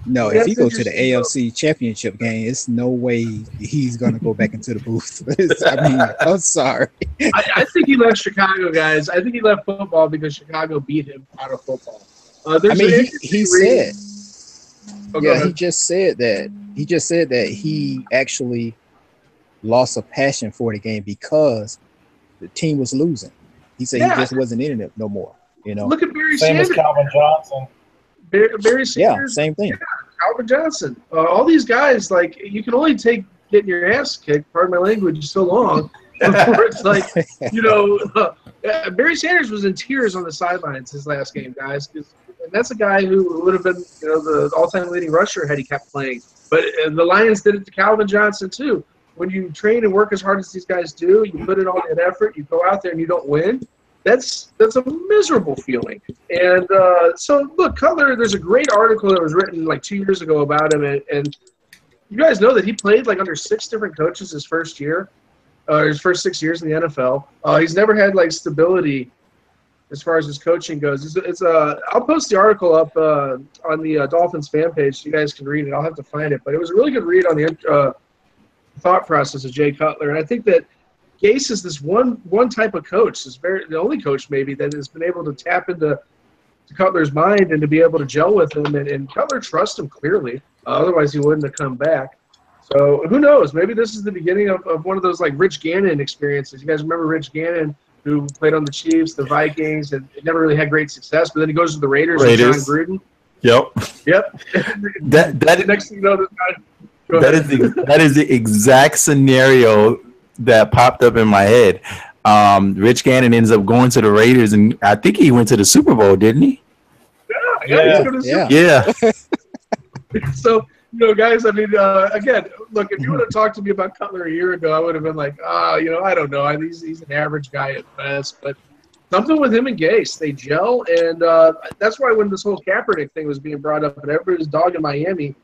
No, if That's he go to the interesting, though. AFC Championship game, it's no way he's gonna go back into the booth. I mean, I'm sorry. I think he left Chicago, guys. I think he left football because Chicago beat him out of football. I mean, he said, Oh, go yeah, ahead. he just said that he actually lost a passion for the game because the team was losing. He said he Yeah. just wasn't in it no more. You know, Look at Barry Same as Sanders. Calvin Johnson. Barry yeah, Sanders, same thing. Calvin Johnson. All these guys, like, you can only take getting your ass kicked, pardon my language, so long before it's like, Barry Sanders was in tears on the sidelines his last game, guys. And that's a guy who would have been, the all-time leading rusher had he kept playing. But the Lions did it to Calvin Johnson, too. When you train and work as hard as these guys do, you put in all that effort, you go out there and you don't win, that's a miserable feeling. And so, look, Cutler, there's a great article that was written like 2 years ago about him, and you guys know that he played like under 6 different coaches his first year, his first 6 years in the NFL. He's never had like stability as far as his coaching goes. I'll post the article up on the Dolphins fan page so you guys can read it. I'll have to find it, but it was a really good read on the thought process of Jay Cutler, and I think that Gase is this one type of coach, the only coach maybe that has been able to tap into Cutler's mind and to be able to gel with him, and Cutler trusts him clearly. Otherwise, he wouldn't have come back. So who knows? Maybe this is the beginning of one of those like Rich Gannon experiences. You guys remember Rich Gannon, who played on the Chiefs, the Vikings, and never really had great success, but then he goes to the Raiders. With John Gruden. Yep. That next thing you know, this guy. That is the exact scenario that popped up in my head. Rich Gannon ends up going to the Raiders, and I think he went to the Super Bowl, didn't he? Yeah. So, guys, I mean, again, look, if you would have talked to me about Cutler a year ago, I would have been like, I don't know. He's an average guy at best. But something with him and Gase, they gel. And that's why when this whole Kaepernick thing was being brought up and everybody was dogging Miami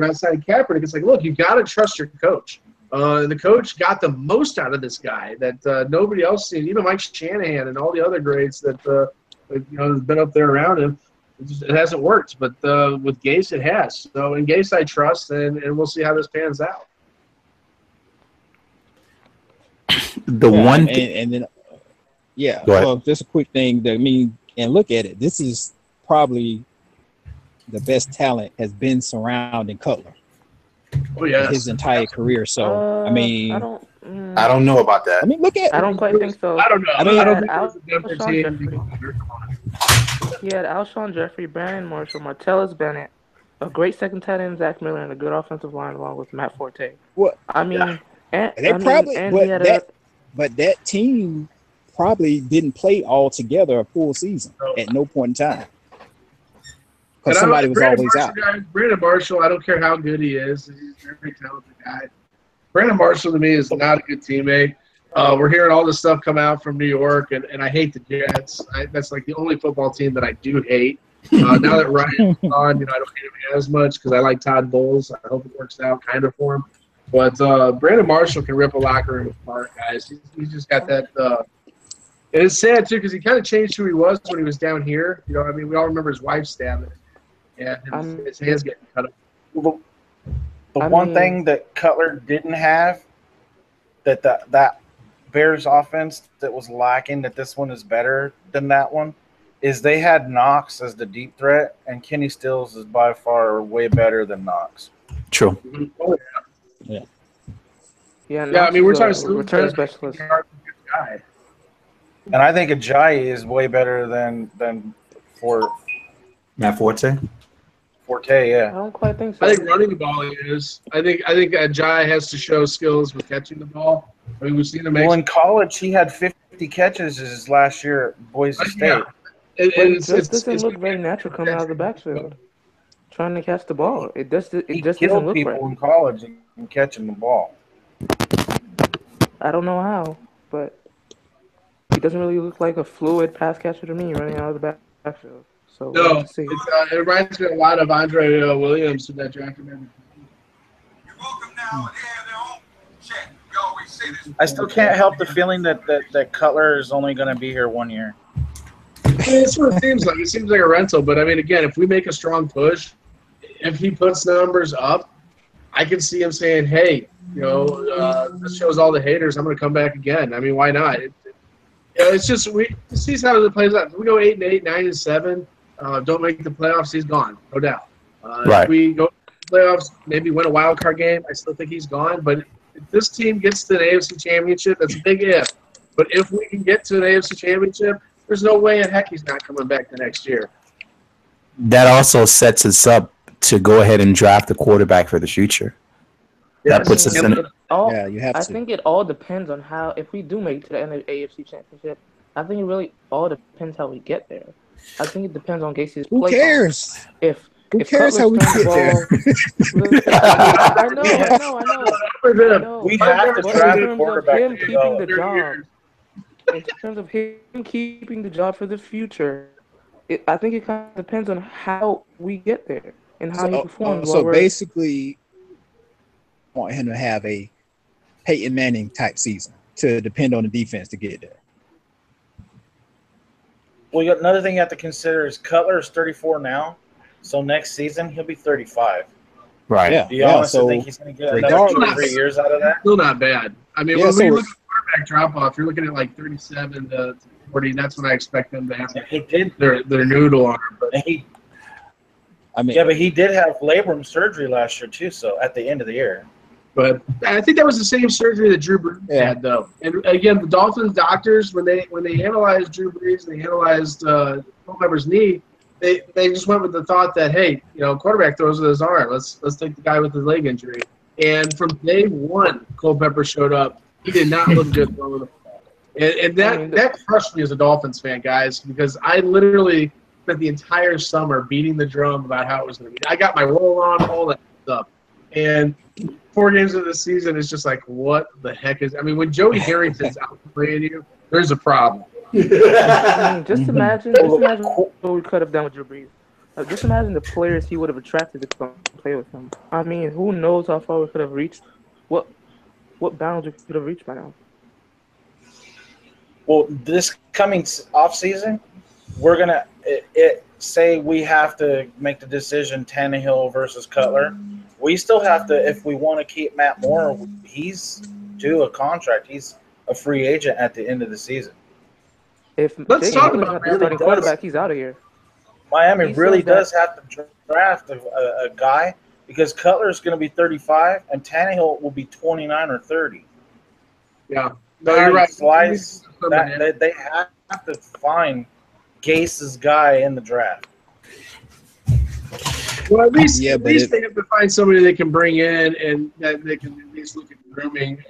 outside Kaepernick, it's like, look, you got to trust your coach. The coach got the most out of this guy that nobody else seen, even Mike Shanahan and all the other greats that has been up there around him. It hasn't worked, but with Gase, it has. So in Gase, I trust, and we'll see how this pans out. Well, just a quick thing. And look at it. This is probably the best talent has been surrounding Cutler. Oh yeah, his entire career. So I mean, I don't know about that. I mean, look at. I don't quite think so. I don't know. I mean, I don't think it's a different team. He had Alshon Jeffrey, Brandon Marshall, Martellus Bennett, a great second tight end, Zach Miller, and a good offensive line along with Matt Forte. What? I mean, but that team probably didn't play all together a full season at no point in time. Because somebody was always out. Brandon Marshall, I don't care how good he is. He's a very talented guy. Brandon Marshall, to me, is not a good teammate. We're hearing all this stuff come out from New York, and I hate the Jets. That's like the only football team that I do hate. Now that Ryan's on, I don't hate him as much because I like Todd Bowles. I hope it works out kind of for him. But Brandon Marshall can rip a locker room apart, guys. He's just got that and it's sad, too, because he kind of changed who he was when he was down here. We all remember his wife stabbing. Yeah, his hands getting cut up. The one thing that Cutler didn't have that Bears offense that was lacking, that this one is better than that one, is they had Knox as the deep threat, and Kenny Stills is by far way better than Knox. True. Oh, yeah. Yeah, I mean, we're talking return specialist. Guy. And I think Ajayi is way better than for Matt Forte. Forte, yeah. I don't quite think so. I think running the ball is. I think Ajayi has to show skills with catching the ball. I mean, we've seen him. Well, in college, he had 50 catches his last year at Boise State. Yeah. It doesn't look very natural coming out of the backfield, trying to catch the ball. It just doesn't look people right. in college and catching the ball. I don't know how, but he doesn't really look like a fluid pass catcher to me running out of the backfield. So no, it reminds me a lot of Andre Williams who that drafted him. You're welcome now, and they have their own check. We always say this. I still can't help the feeling that Cutler is only going to be here 1 year. I mean, it's what it seems like. It seems like a rental, but I mean, again, if we make a strong push, if he puts numbers up, I can see him saying, "Hey, this shows all the haters. I'm going to come back again." I mean, why not? It's just we see how it plays out. If we go 8-8, 9-7, don't make the playoffs, he's gone, no doubt. Right. If we go to the playoffs, maybe win a wild card game, I still think he's gone. But if this team gets to the AFC Championship, that's a big if. But if we can get to an AFC Championship, there's no way in heck he's not coming back the next year. That also sets us up to go ahead and draft a quarterback for the future. That puts us in. You have to. I think it all depends on how. If we do make it to the end of the AFC Championship, I think it really all depends how we get there. I think it depends on Gacy's play. Who cares? Who If cares how we get there? I know. We have to But draft in a terms of quarterback him to keeping develop. the job, in terms of him keeping the job for the future, I think it kind of depends on how we get there and how he performs. So basically, I want him to have a Peyton Manning type season to depend on the defense to get there. Well, another thing you have to consider is Cutler is 34 now, so next season he'll be 35. Right. Yeah. Do you honestly think he's going to get another 2 or 3 years out of that? Still not bad. I mean, when we look at quarterback drop off, you're looking at like 37 to 40. That's when I expect them to have their noodle on him. But but he did have labrum surgery last year too. So at the end of the year. But I think that was the same surgery that Drew Brees had, though. And again, the Dolphins doctors, when they analyzed Drew Brees and they analyzed Culpepper's knee, they just went with the thought that, hey, quarterback throws with his arm. Let's take the guy with the leg injury. And from day one, Culpepper showed up. He did not look good throwing the ball. And that crushed me as a Dolphins fan, guys, because I literally spent the entire summer beating the drum about how it was going to be. I got my roll on, all that stuff. And 4 games of the season is just like, what the heck is – I mean, when Joey Harrington's out playing you, there's a problem. Just imagine what we could have done with Drew Brees. Just imagine the players he would have attracted to come play with him. I mean, who knows how far we could have reached? What bounds we could have reached by now? Well, this coming off season, we're gonna say we have to make the decision Tannehill versus Cutler. We still have to, if we want to keep Matt Moore, he's due a contract. He's a free agent at the end of the season. Let's talk about the starting quarterback. He's out of here. Miami really does have to draft a guy because Cutler's going to be 35 and Tannehill will be 29 or 30. Yeah, no, you're right. They have to find Gase's guy in the draft. Well, at least they have to find somebody they can bring in and that they can at least look at grooming.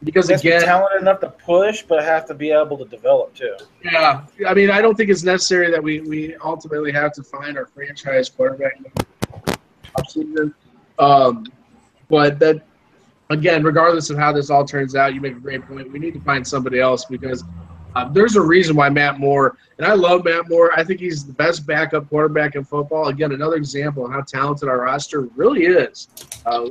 Because again, talented enough to push, but have to be able to develop too. Yeah, I mean, I don't think it's necessary that we ultimately have to find our franchise quarterback offseason. But that, again, regardless of how this all turns out, you make a great point. We need to find somebody else because there's a reason why Matt Moore, and I love Matt Moore. I think he's the best backup quarterback in football. Again, another example of how talented our roster really is.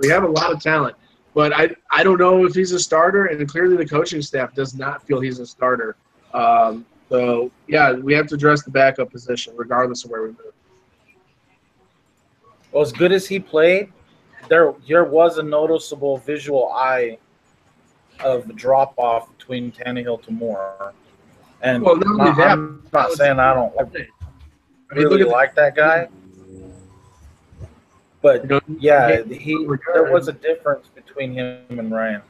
We have a lot of talent. But I don't know if he's a starter, and clearly the coaching staff does not feel he's a starter. So, yeah, we have to address the backup position regardless of where we move. Well, as good as he played, there was a noticeable visual eye of drop-off between Tannehill to Moore. And I'm not saying I don't really like that guy. But, yeah, there was a difference between him and Ryan.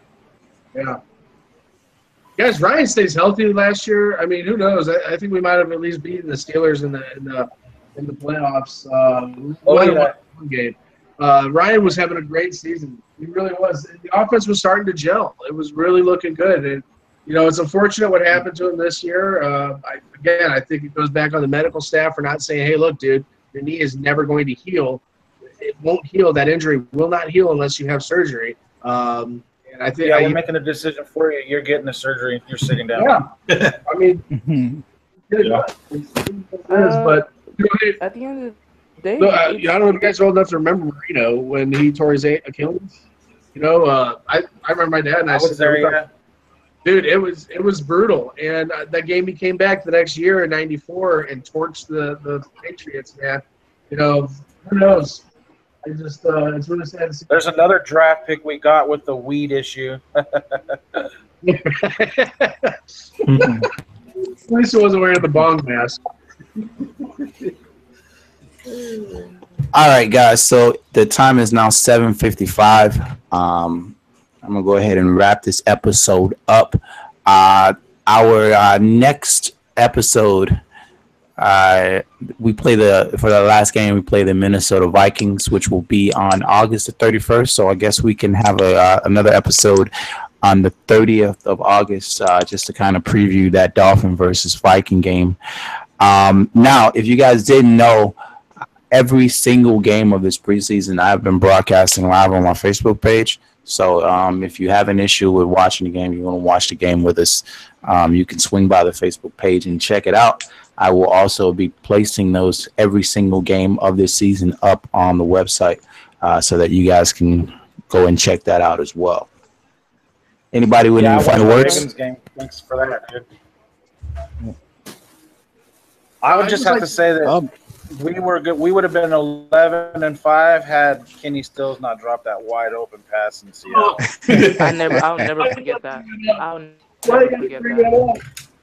Yeah. Guys, Ryan stays healthy last year. I mean, who knows? I think we might have at least beaten the Steelers in the playoffs. One game. Ryan was having a great season. He really was. The offense was starting to gel. It was really looking good. And, it's unfortunate what happened to him this year. I think it goes back on the medical staff for not saying, hey, look, dude, your knee is never going to heal. It won't heal. That injury will not heal unless you have surgery. And I think we're making a decision for you. You're getting the surgery. You're sitting down. Yeah. I mean, but at the end of the day, I don't know if you guys are old enough to remember Marino when he tore his Achilles. I remember my dad and I was there. Dude, it was brutal. And that game he came back the next year in '94 and torched the Patriots, man. Who knows? It's really sad to see. There's another draft pick we got with the weed issue. At least it wasn't wearing the bong mask. All right, guys. So the time is now 7:55. I'm gonna go ahead and wrap this episode up. Our next episode, we play for the last game. We play the Minnesota Vikings, which will be on August the 31st. So I guess we can have another episode on the 30th of August, just to kind of preview that Dolphin versus Viking game. Now, if you guys didn't know, every single game of this preseason I've been broadcasting live on my Facebook page. So if you have an issue with watching the game, you want to watch the game with us, you can swing by the Facebook page and check it out. I will also be placing those every single game of this season up on the website, so that you guys can go and check that out as well. Anybody with any final words? Game. Thanks for that, dude. I would just have to say that we were good. We would have been 11-5 had Kenny Stills not dropped that wide open pass in Seattle. I'll never forget that. I'll never forget that.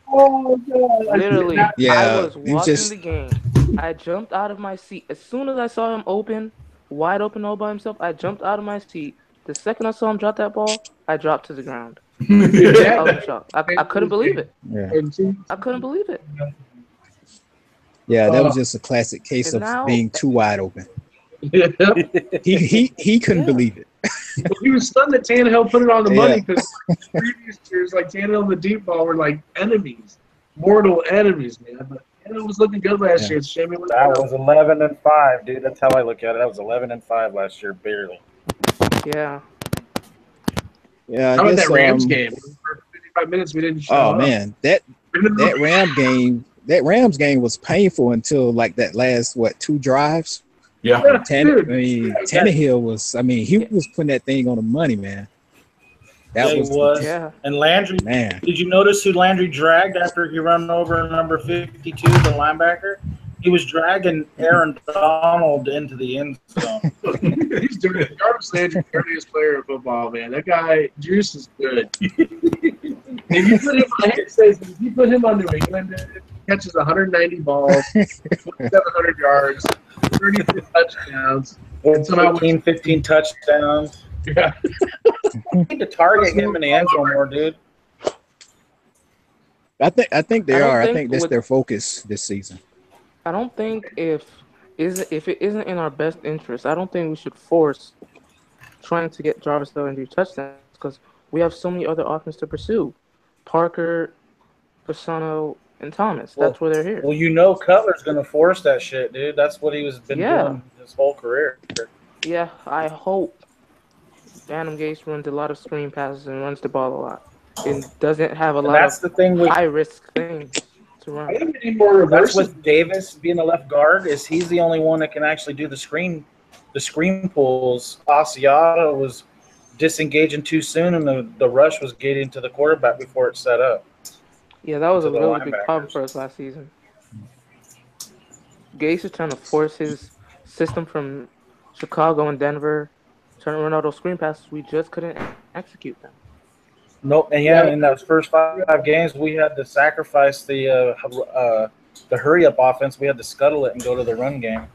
Oh God! Literally, Yeah, I was watching the game. I jumped out of my seat as soon as I saw him wide open all by himself. I jumped out of my seat. The second I saw him drop that ball, I dropped to the ground. I was in shock. I couldn't believe it. Yeah. I couldn't believe it. Yeah, that was just a classic case of being too wide open. Yeah. He couldn't believe it. He was stunned that Tannehill put it on the money because previous years, like Tannehill and the deep ball were like enemies, mortal enemies, man. But Tannehill was looking good last year. It's a shame he that was 11-5, dude. That's how I look at it. That was 11-5 last year, barely. Yeah. Yeah, How about that Rams game? For 55 minutes, we didn't show up. Man, that Rams game was painful until like that last 2 drives. Yeah. Tannehill was. He was putting that thing on the money, man. That was. Yeah. And Landry, man. Did you notice who Landry dragged after he ran over number 52, the linebacker? He was dragging Aaron Donald into the end zone. He's dirty. Jarvis Landry, dirtiest player in football, man. That guy, Juice is good. If you put him on New England, he catches 190 balls, 700 yards, 32 touchdowns, and somehow 15 touchdowns. Yeah. We need to target him in the end zone more, dude. I think they are. I think that's their focus this season. I don't think if it isn't in our best interest, I don't think we should force trying to get Jarvis Landry touchdowns because we have so many other options to pursue. Parker, Fasano, and Thomas. That's where they're here. Well, Cutler's going to force that shit, dude. That's what he was been doing his whole career. Yeah, I hope Adam Gase runs a lot of screen passes and runs the ball a lot. It doesn't have a lot of high-risk things to run. That's with Davis being the left guard. He's the only one that can actually do the screen pulls. Asiata was disengaging too soon, and the rush was getting to the quarterback before it set up. Yeah, that was a really big problem for us last season. Gase is trying to force his system from Chicago and Denver, trying to run all those screen passes. We just couldn't execute them. Nope, and in those first 5 games, we had to sacrifice the hurry-up offense. We had to scuttle it and go to the run game.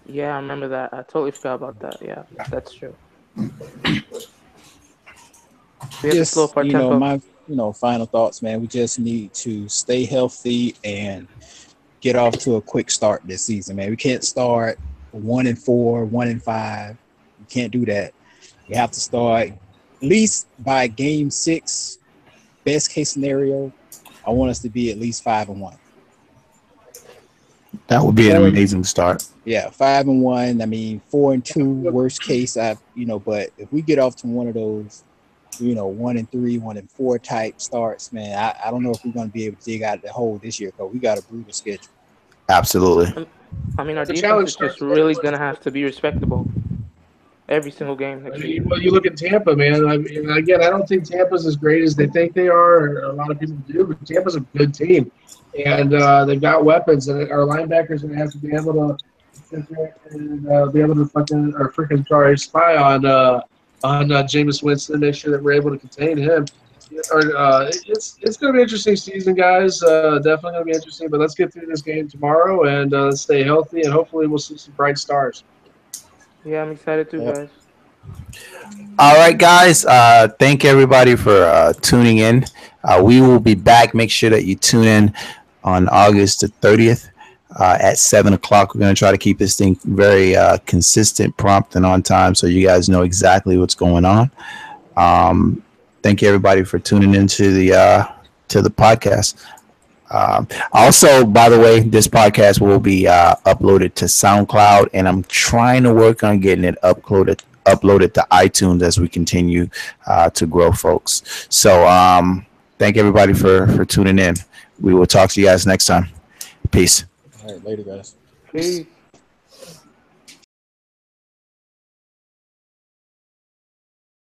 Yeah, I remember that. I totally forgot about that. Yeah, that's true. Just, my final thoughts, man. We just need to stay healthy and get off to a quick start this season, man. We can't start 1-4, 1-5. We can't do that. We have to start at least by game 6. Best case scenario, I want us to be at least 5-1. That would be an amazing start. Yeah, 5-1. 4-2 worst case. But if we get off to one of those, 1-3, 1-4 type starts, man, I don't know if we're going to be able to dig out of the hole this year because we got a brutal schedule. Absolutely. Our defense is just really going to have to be respectable every single game next year. Well, you look at Tampa, man. Again, I don't think Tampa's as great as they think they are, or a lot of people do, but Tampa's a good team. And they've got weapons, and our linebackers are going to have to be able to sit there and be able to fucking or freaking sorry spy on Jameis Winston, make sure that we're able to contain him. It's going to be an interesting season, guys. Definitely going to be interesting. But let's get through this game tomorrow and stay healthy, and hopefully we'll see some bright stars. Yeah, I'm excited too, Yep. guys. All right, guys. Thank everybody for tuning in. We will be back. Make sure that you tune in on August the 30th at 7 o'clock. We're going to try to keep this thing very consistent, prompt, and on time so you guys know exactly what's going on. Thank you, everybody, for tuning into the podcast. Also, by the way, this podcast will be uploaded to SoundCloud, and I'm trying to work on getting it uploaded to iTunes as we continue to grow, folks. So, thank everybody for tuning in. We will talk to you guys next time. Peace. All right, later, guys. Peace.